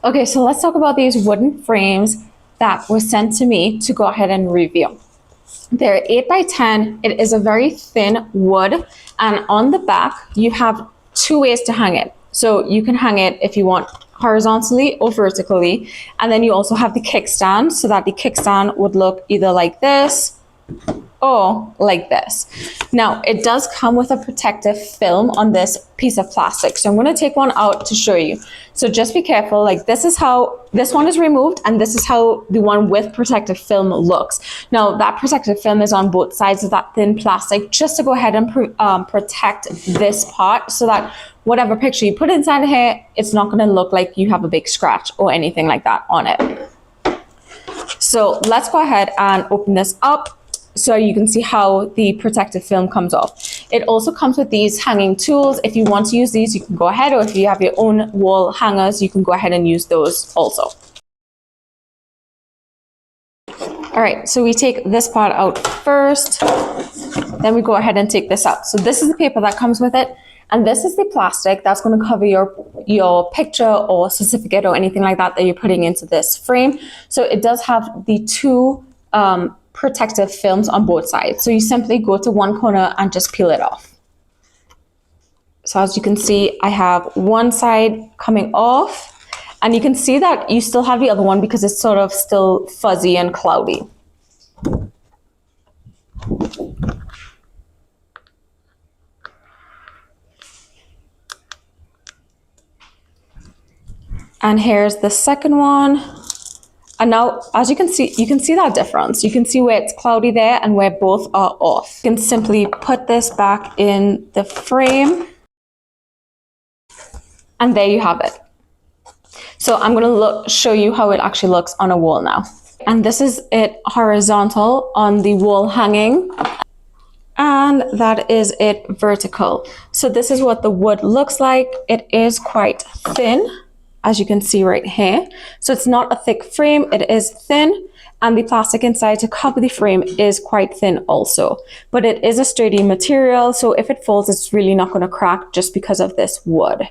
Okay, so let's talk about these wooden frames that were sent to me to go ahead and review. They're 8 by 10. It is a very thin wood, and on the back you have two ways to hang it. So you can hang it if you want horizontally or vertically, and then you also have the kickstand, so that the kickstand would look either like this or like this. Now, it does come with a protective film on this piece of plastic. So I'm going to take one out to show you. So just be careful. Like, this is how this one is removed, and this is how the one with protective film looks. Now, that protective film is on both sides of that thin plastic, just to go ahead and protect this part, so that whatever picture you put inside here, it's not going to look like you have a big scratch or anything like that on it. So let's go ahead and open this up, so you can see how the protective film comes off. It also comes with these hanging tools. If you want to use these, you can go ahead, or if you have your own wall hangers, you can go ahead and use those also. All right, so we take this part out first, then we go ahead and take this out. So this is the paper that comes with it, and this is the plastic that's going to cover your picture or certificate or anything like that you're putting into this frame. So it does have the two protective films on both sides. So you simply go to one corner and just peel it off. So as you can see, I have one side coming off, and you can see that you still have the other one because it's sort of still fuzzy and cloudy. And here's the second one. And now, as you can see that difference. You can see where it's cloudy there and where both are off. You can simply put this back in the frame, and there you have it. So I'm going to show you how it actually looks on a wall now. And this is it horizontal on the wall hanging, and that is it vertical. So this is what the wood looks like. It is quite thin, as you can see right here. So it's not a thick frame, it is thin, and the plastic inside to cover the frame is quite thin also. But it is a sturdy material, so if it falls, it's really not going to crack just because of this wood.